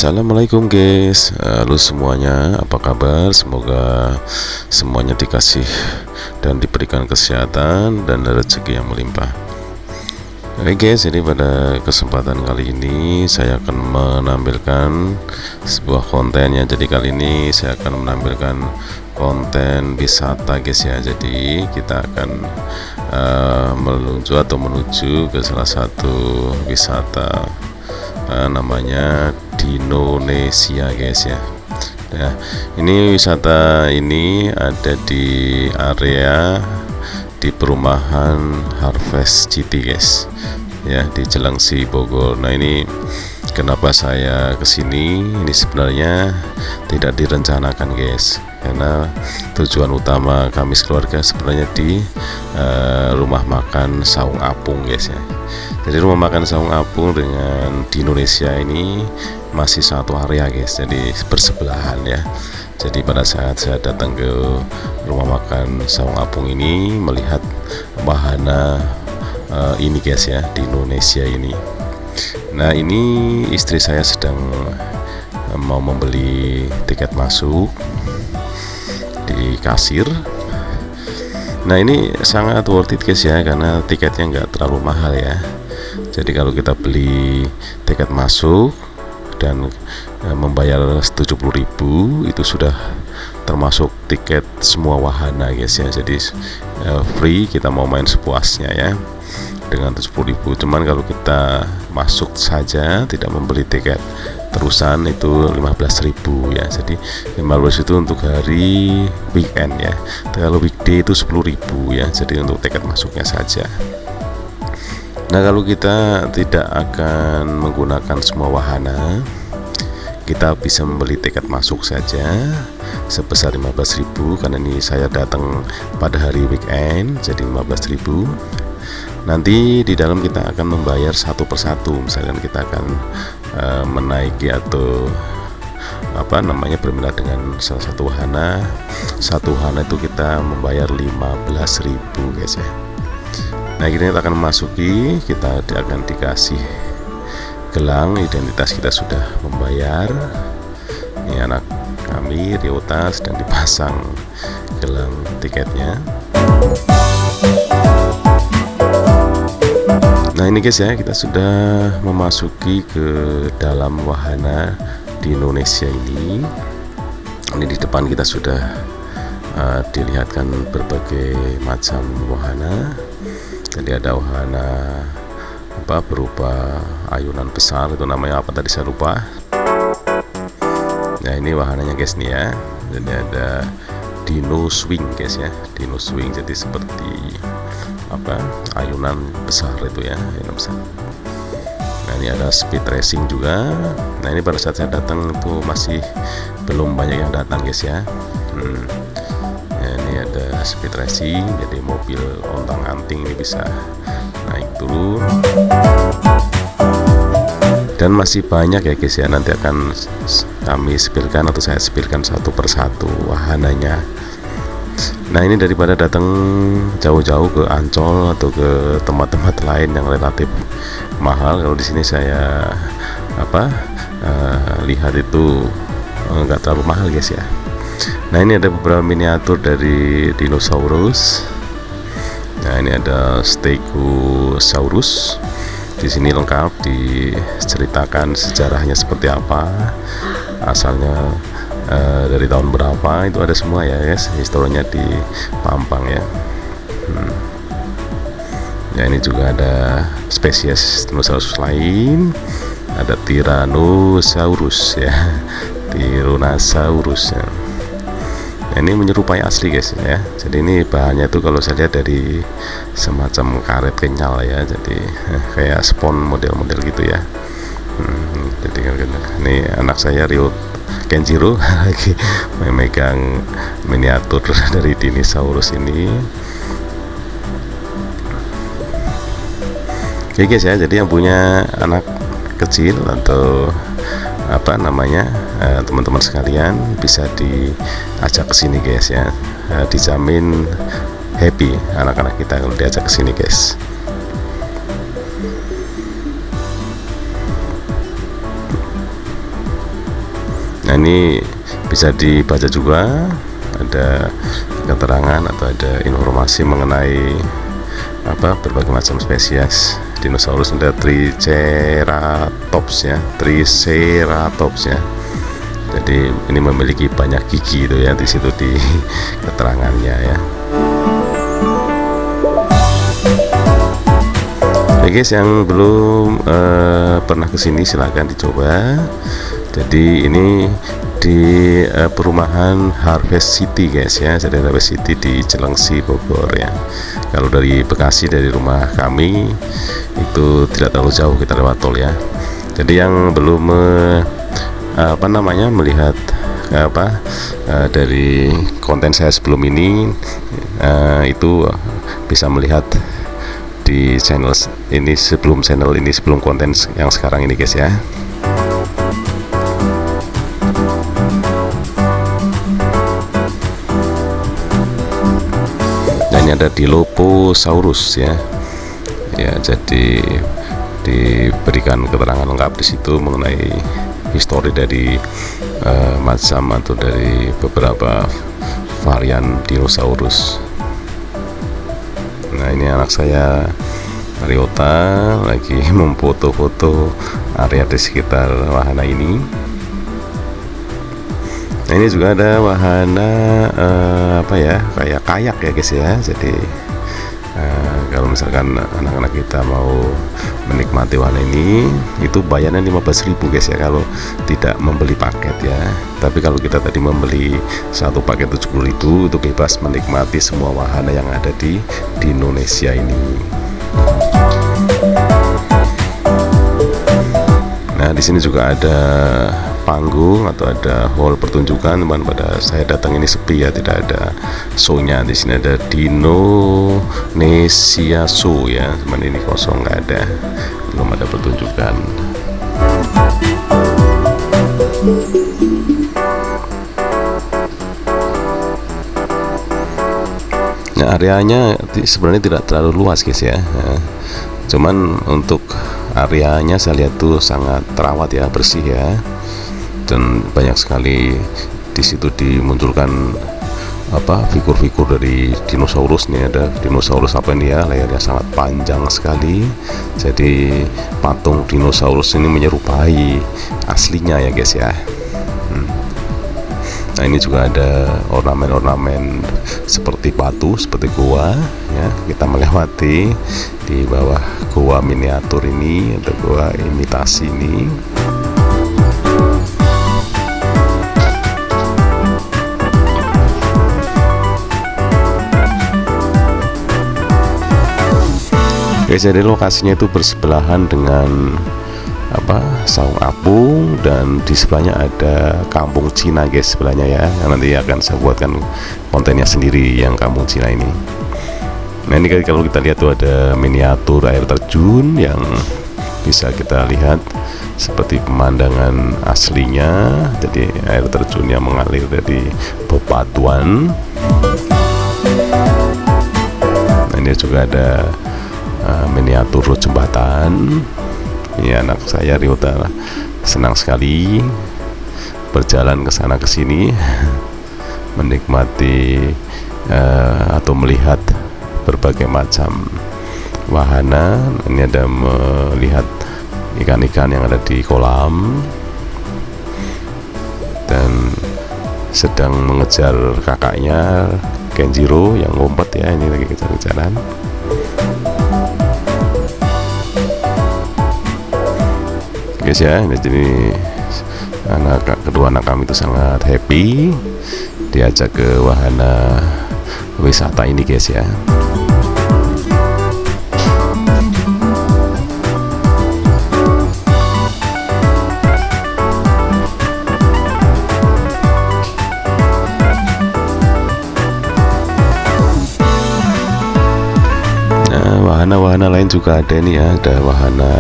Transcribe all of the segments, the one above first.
Assalamualaikum guys, halo semuanya, apa kabar? Semoga semuanya dikasih dan diberikan kesehatan dan rezeki yang melimpah. Oke guys, jadi pada kesempatan kali ini saya akan menampilkan sebuah konten ya. Jadi kali ini saya akan menampilkan konten wisata guys ya. Jadi kita akan menuju ke salah satu wisata namanya Dinonesia guys ya. Nah, ini wisata ini ada di area di perumahan Harvest City guys ya, di Jelengsi Bogor. Nah, ini kenapa saya kesini, ini sebenarnya tidak direncanakan guys, karena tujuan utama kami sekeluarga sebenarnya di rumah makan Saung Apung guys ya. Jadi rumah makan Saung Apung dengan di Indonesia ini masih satu area guys, jadi bersebelahan ya. Jadi pada saat saya datang ke rumah makan Saung Apung ini, melihat wahana ini guys ya, di Indonesia ini. Nah, ini istri saya sedang mau membeli tiket masuk di kasir. Nah, ini sangat worth it guys ya, karena tiketnya nggak terlalu mahal ya. Jadi kalau kita beli tiket masuk dan membayar 70.000, itu sudah termasuk tiket semua wahana guys ya. Jadi free, kita mau main sepuasnya ya dengan 70.000. Cuman kalau kita masuk saja tidak membeli tiket terusan itu 15.000 ya. Jadi 15 itu untuk hari weekend ya. Kalau weekday itu 10.000 ya. Jadi untuk tiket masuknya saja. Nah, kalau kita tidak akan menggunakan semua wahana, kita bisa membeli tiket masuk saja sebesar 15.000, karena ini saya datang pada hari weekend, jadi 15.000. Nanti di dalam kita akan membayar satu persatu. Misalkan kita akan menaiki atau berminat dengan salah satu wahana. Satu wahana itu kita membayar 15.000 guys ya. Nah, kita akan memasuki, kita akan dikasih gelang identitas kita sudah membayar. Ini anak kami Riotas, dan dipasang gelang tiketnya. Nah, ini guys ya, kita sudah memasuki ke dalam wahana di Indonesia ini. Ini di depan kita sudah dilihatkan berbagai macam wahana. Jadi ada wahana berupa ayunan besar, itu namanya apa tadi saya lupa. Nah, ini wahananya guys nih ya. Jadi ada Dino Swing guys ya, Dino Swing. Jadi seperti ayunan besar itu ya, ayunan besar. Nah, ini ada speed racing juga. Nah, ini pada saat saya datang itu masih belum banyak yang datang guys ya. Nah, ini ada speed racing, jadi mobil ontang-anting ini bisa naik turun. Dan masih banyak ya guys ya, nanti akan kami spilkan atau saya spilkan satu persatu wahananya. Nah, ini daripada datang jauh-jauh ke Ancol atau ke tempat-tempat lain yang relatif mahal, kalau di sini saya lihat itu nggak terlalu mahal guys ya. Nah, ini ada beberapa miniatur dari dinosaurus. Nah, ini ada Stegosaurus. Di sini lengkap diceritakan sejarahnya seperti apa, asalnya dari tahun berapa, itu ada semua ya guys, historinya di pampang ya. Ya, ini juga ada spesies dinosaurus lain, ada Tyrannosaurus ya, Tyrannosaurus ya. Nah, ini menyerupai asli guys ya. Jadi ini bahannya itu kalau saya lihat dari semacam karet kenyal ya, jadi kayak spon model-model gitu ya. Jadi ini anak saya Rio Kenjiro lagi memegang miniatur dari dinosaurus ini. Oke guys ya, jadi yang punya anak kecil atau teman-teman sekalian bisa diajak ke sini guys ya. Dijamin happy anak-anak kita kalau diajak ke sini guys. Nah, ini bisa dibaca juga, ada keterangan atau ada informasi mengenai berbagai macam spesies dinosaurus. Ada Triceratops ya, jadi ini memiliki banyak gigi itu ya, di situ di keterangannya ya. Oke guys, yang belum pernah kesini silahkan dicoba. Jadi ini di perumahan Harvest City guys ya, jadi Harvest City di Cilengsi, Bogor ya. Kalau dari Bekasi, dari rumah kami itu tidak terlalu jauh, kita lewat tol ya. Jadi yang belum melihat dari konten saya sebelum ini, itu bisa melihat di channel ini sebelum konten yang sekarang ini guys ya. Dan ini ada Dilophosaurus ya. Ya, jadi diberikan keterangan lengkap di situ mengenai histori dari macam atau dari beberapa varian dinosaurus. Nah, ini anak saya Mariota lagi memfoto-foto area di sekitar wahana ini. Nah, ini juga ada wahana kayak kayak ya guys ya. Jadi kalau misalkan anak-anak kita mau menikmati wahana ini, itu bayarnya 15.000 guys ya, kalau tidak membeli paket ya. Tapi kalau kita tadi membeli satu paket 70.000, itu bebas menikmati semua wahana yang ada di Indonesia ini. Nah, di sini juga ada panggung atau ada hall pertunjukan. Cuman pada saya datang ini sepi ya, tidak ada show-nya. Di sini ada Dinonesia Show ya, cuman ini kosong, nggak ada, belum ada pertunjukan. Nah, areanya sebenarnya tidak terlalu luas guys ya. Cuman untuk areanya saya lihat tuh sangat terawat ya, bersih ya, dan banyak sekali di situ dimunculkan figur-figur dari dinosaurus. Nih ada dinosaurus apa ini ya, layarnya sangat panjang sekali. Jadi patung dinosaurus ini menyerupai aslinya ya guys ya. Nah, ini juga ada ornamen-ornamen seperti batu, seperti goa ya. Kita melewati di bawah goa miniatur ini, ada goa imitasi ini. Guys, jadi lokasinya itu bersebelahan dengan Saung Apung, dan di sebelahnya ada Kampung Cina guys, sebelahnya ya, yang nanti akan saya buatkan kontennya sendiri yang Kampung Cina ini. Nah, ini kalau kita lihat tuh ada miniatur air terjun yang bisa kita lihat seperti pemandangan aslinya. Jadi air terjun yang mengalir dari bebatuan. Nah, ini juga ada miniatur jembatan. Ini anak saya Riota senang sekali berjalan ke sana ke sini menikmati atau melihat berbagai macam wahana. Ini ada melihat ikan-ikan yang ada di kolam dan sedang mengejar kakaknya Kenjiro yang ngumpet ya. Ini lagi kejar-kejaran. Guys ya, jadi kedua anak kami itu sangat happy diajak ke wahana wisata ini guys ya. Nah, wahana-wahana lain juga ada nih ya, ada wahana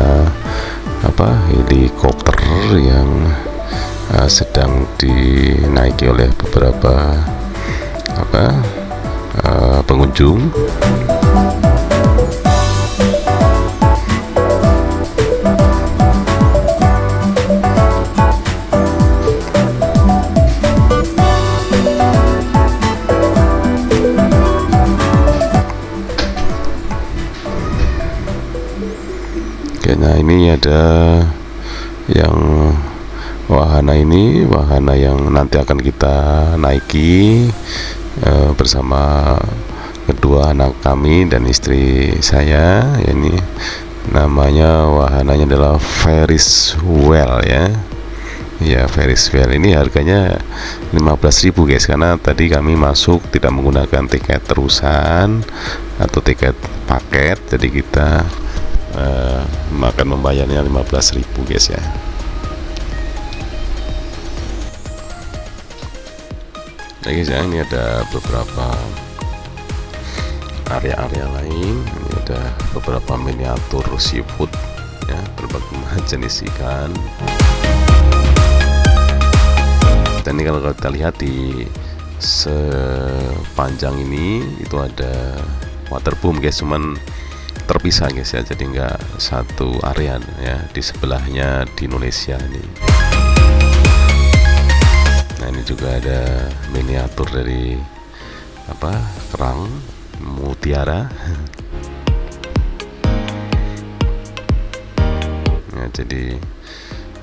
helikopter yang sedang dinaiki oleh beberapa pengunjung. ini ada yang wahana yang nanti akan kita naiki bersama kedua anak kami dan istri saya. Ini namanya wahananya adalah Ferris Wheel ya, Ferris Wheel. Ini harganya 15.000 guys, karena tadi kami masuk tidak menggunakan tiket terusan atau tiket paket, jadi kita akan membayarnya 15.000 guys ya. Nah guys ya, ini ada beberapa area-area lain. Ini ada beberapa miniatur seafood ya, berbagai macam jenis ikan. Dan ini kalau kita lihat di sepanjang ini itu ada waterboom guys, cuman terpisah guys ya, jadi nggak satu area ya, di sebelahnya di Indonesia ini. Nah ini juga ada miniatur dari kerang mutiara. Ya, jadi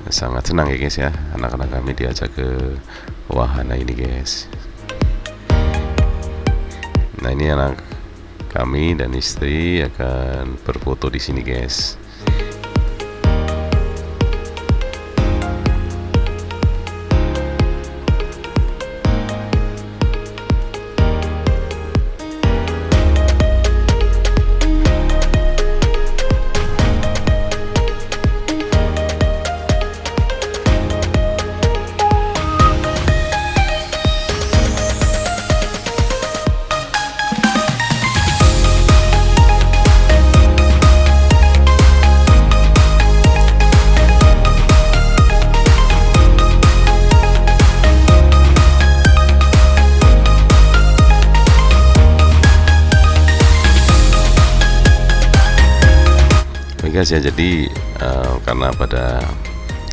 sangat senang ya guys ya, anak-anak kami diajak ke wahana ini guys. Nah ini anak kami dan istri akan berfoto di sini guys. Guys ya, jadi karena pada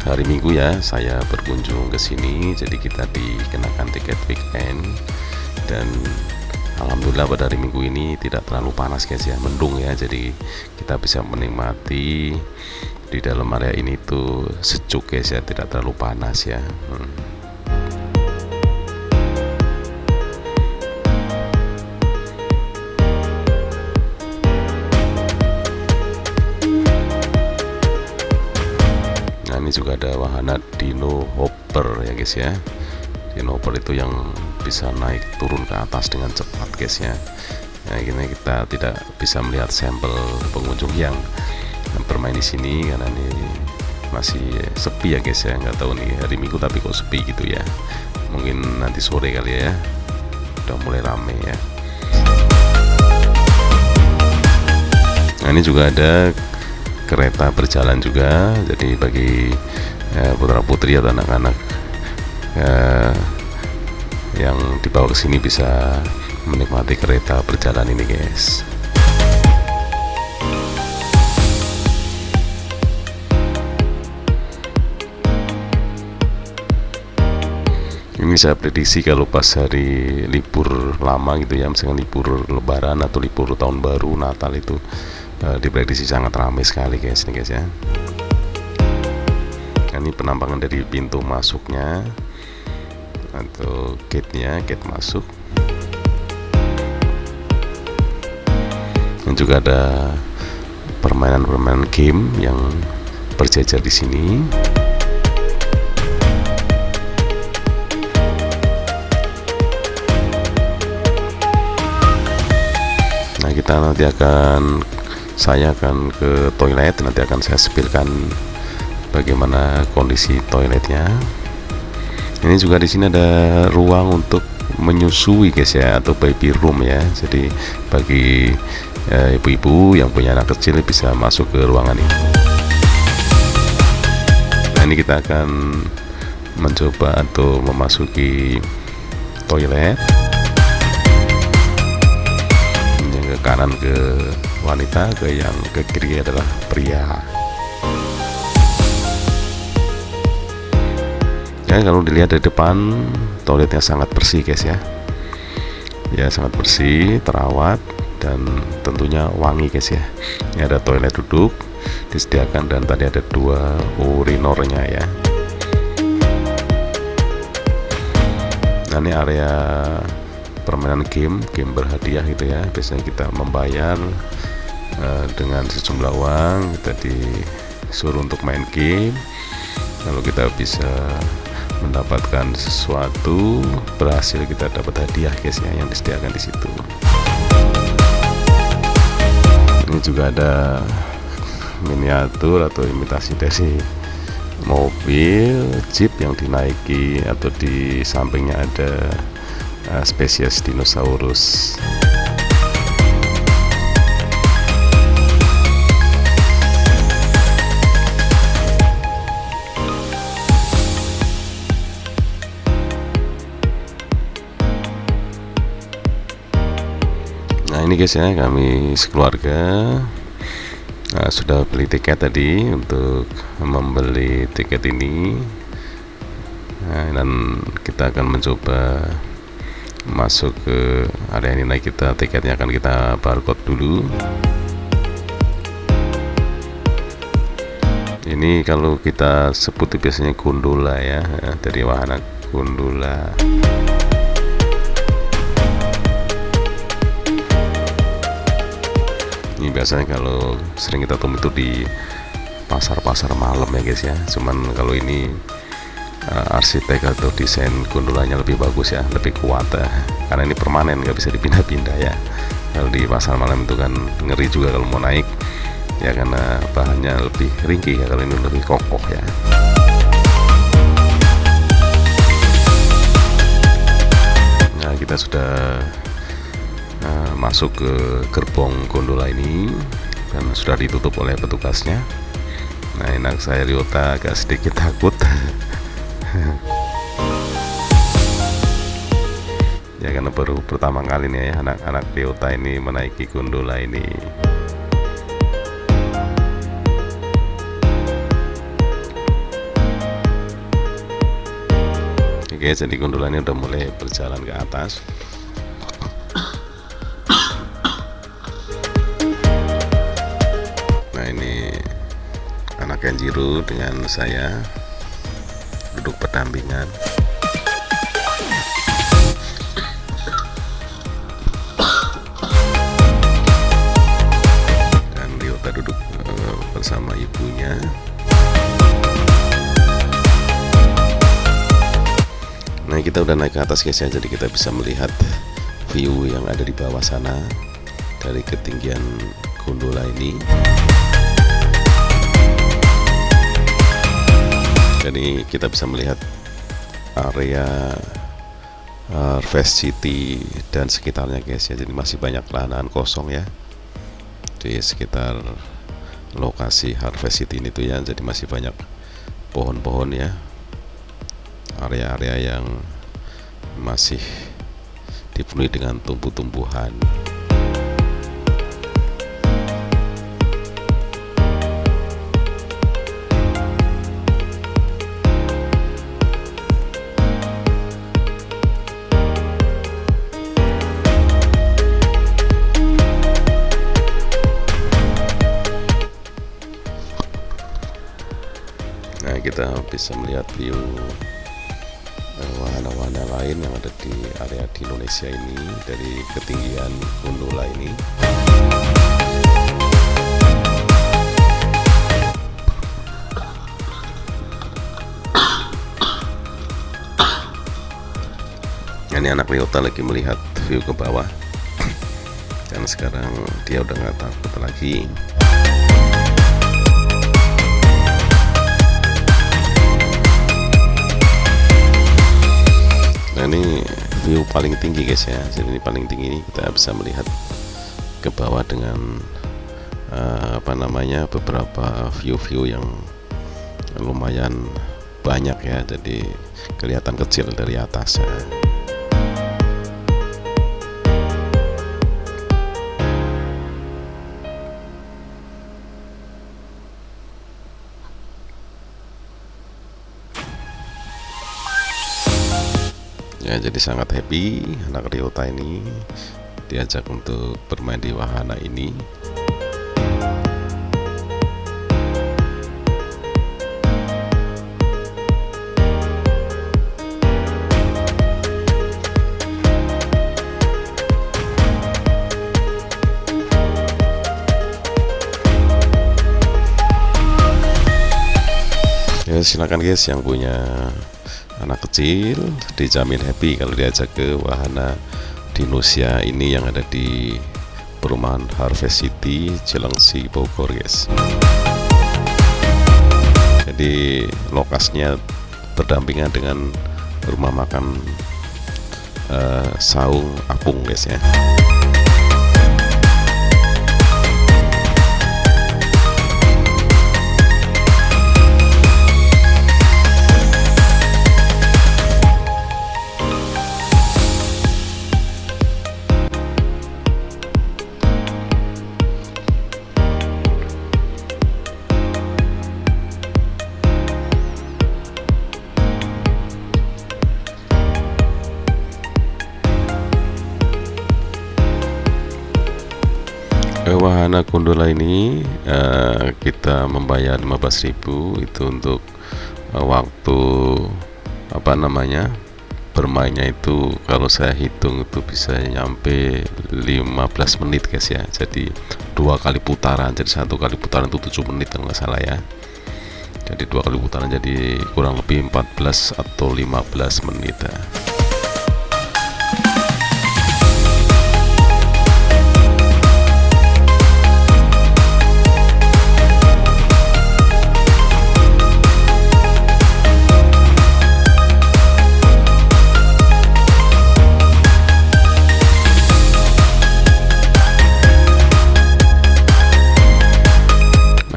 hari Minggu ya saya berkunjung ke sini, jadi kita dikenakan tiket weekend, dan alhamdulillah pada hari Minggu ini tidak terlalu panas guys ya, mendung ya, jadi kita bisa menikmati di dalam area ini tuh sejuk guys ya, tidak terlalu panas ya. Ini juga ada wahana Dino Hopper ya guys ya. Dino Hopper itu yang bisa naik turun ke atas dengan cepat guys ya. Nah ini kita tidak bisa melihat sampel pengunjung yang bermain di sini karena ini masih sepi ya guys ya. Nggak tahu nih hari Minggu tapi kok sepi gitu ya. Mungkin nanti sore kali ya, udah mulai rame ya. Nah ini juga ada kereta berjalan juga, jadi bagi putra putri atau anak-anak yang dibawa ke sini bisa menikmati kereta berjalan ini guys. Ini saya prediksi kalau pas hari libur lama gitu ya, misalnya libur Lebaran atau libur Tahun Baru Natal itu diprediksi sangat ramai sekali guys nih guys ya. Nah, ini penampakan dari pintu masuknya atau gate masuk. Dan juga ada permainan game yang berjajar di sini. Nah kita nanti saya akan ke toilet, nanti akan saya sepilkan bagaimana kondisi toiletnya. Ini juga di sini ada ruang untuk menyusui guys ya, atau baby room ya. Jadi bagi ibu-ibu yang punya anak kecil bisa masuk ke ruangan ini. Nah ini kita akan mencoba atau memasuki toilet. Yang ke kanan ke wanita, yang ke kiri adalah pria. Ya kalau dilihat dari depan, toiletnya sangat bersih guys ya. Ya sangat bersih, terawat, dan tentunya wangi guys ya. Ini ada toilet duduk, disediakan, dan tadi ada 2 urinornya ya. Nah, ini area permainan game berhadiah gitu ya. Biasanya kita membayar dengan sejumlah uang, kita disuruh untuk main game, lalu kita bisa mendapatkan sesuatu, berhasil kita dapat hadiah guys ya, yang disediakan di situ. Ini juga ada miniatur atau imitasi dari mobil jeep yang dinaiki, atau di sampingnya ada spesies dinosaurus. Nah, ini guys ya, kami sekeluarga sudah beli tiket tadi untuk membeli tiket ini. Nah, dan kita akan mencoba masuk ke area ini. Nah, tiketnya akan kita barcode dulu. Ini kalau kita sebut biasanya gondola ya, dari wahana gondola. Ini biasanya kalau sering kita temui itu di pasar-pasar malam ya guys ya. Cuman kalau ini arsitek atau desain gondolanya lebih bagus ya, lebih kuat ya, karena ini permanen, nggak bisa dipindah-pindah ya. Kalau di pasar malam itu kan ngeri juga kalau mau naik ya, karena bahannya lebih ringkih ya. Kalau ini lebih kokoh ya. Nah, kita sudah masuk ke gerbong gondola ini dan sudah ditutup oleh petugasnya. Nah, anak saya Ryota agak sedikit takut ya, karena baru pertama kali nih ya anak-anak Ryota ini menaiki gondola ini. Oke, jadi gondola ini udah mulai berjalan ke atas. Kenjiro dengan saya duduk berdampingan. Dan Ryota duduk bersama ibunya. Nah, kita udah naik ke atas guys ya, jadi kita bisa melihat view yang ada di bawah sana dari ketinggian gondola ini. Jadi kita bisa melihat area Harvest City dan sekitarnya guys ya. Jadi masih banyak lahan kosong ya di sekitar lokasi Harvest City ini tuh ya. Jadi masih banyak pohon-pohon ya, area-area yang masih dipenuhi dengan tumbuh-tumbuhan. Nah, kita bisa melihat view wahana-wahana lain yang ada di area di Indonesia ini dari ketinggian gondola ini. Ini anak Ryota lagi melihat view ke bawah dan sekarang dia udah nggak takut lagi. Nah, ini view paling tinggi guys ya. Jadi ini paling tinggi, ini kita bisa melihat ke bawah dengan beberapa view-view yang lumayan banyak ya. Jadi kelihatan kecil dari atas ya. Ya, jadi sangat happy anak Ryota ini diajak untuk bermain di wahana ini. silakan guys, yang punya anak kecil dijamin happy kalau diajak ke wahana Dinosia ini yang ada di perumahan Harvest City, Cilengsi, Bogor guys. Jadi lokasinya berdampingan dengan rumah makan Saung Apung guys ya. Wahana gondola ini kita membayar 15.000 itu untuk waktu bermainnya itu, kalau saya hitung itu bisa nyampe 15 menit guys ya. Jadi 2 kali putaran, jadi 1 kali putaran itu 7 menit kalau nggak salah ya. Jadi 2 kali putaran jadi kurang lebih 14 atau 15 menit ya.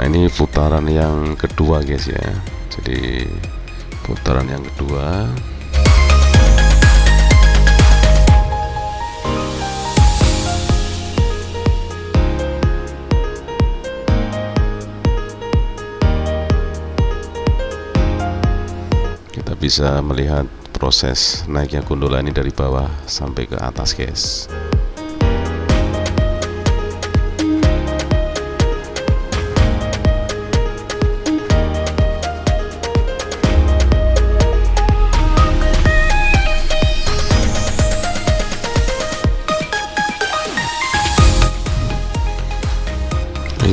Ini putaran yang kedua guys ya. Jadi putaran yang kedua kita bisa melihat proses naiknya gondola ini dari bawah sampai ke atas guys.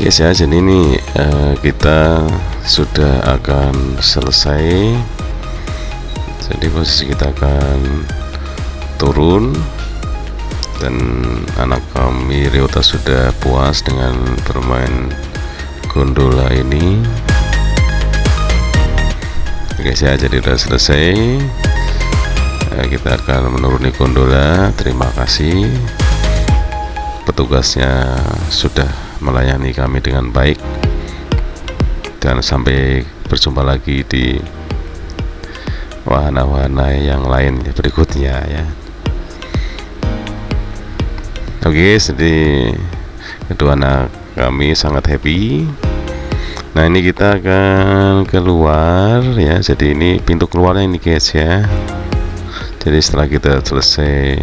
Guys ya, jadi ini kita sudah akan selesai. Jadi posisi kita akan turun dan anak kami Ryota sudah puas dengan bermain gondola ini. Guys ya, jadi sudah selesai. Kita akan menuruni gondola. Terima kasih, petugasnya sudah melayani kami dengan baik, dan sampai berjumpa lagi di wahana-wahana yang lain berikutnya ya. Oke, jadi kedua anak kami sangat happy. Nah, ini kita akan keluar ya. Jadi ini pintu keluarnya ini guys ya. Jadi setelah kita selesai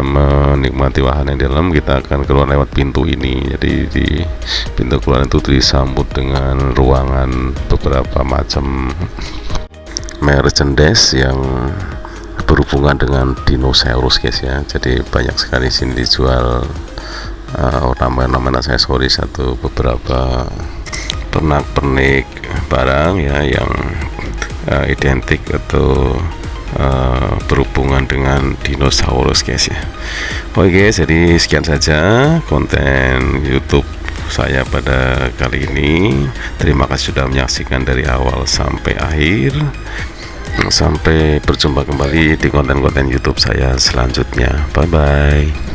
menikmati wahana yang di dalam, kita akan keluar lewat pintu ini. Jadi di pintu keluar itu disambut dengan ruangan beberapa macam merchandise yang berhubungan dengan dinosaurus guys ya. Jadi banyak sekali sini dijual ornamen-ornamen aksesoris atau beberapa pernak-pernik barang ya yang identik atau berhubungan dengan dinosaurus guys ya. Oke guys, jadi sekian saja konten YouTube saya pada kali ini. Terima kasih sudah menyaksikan dari awal sampai akhir. Sampai berjumpa kembali di konten-konten YouTube saya selanjutnya. Bye bye.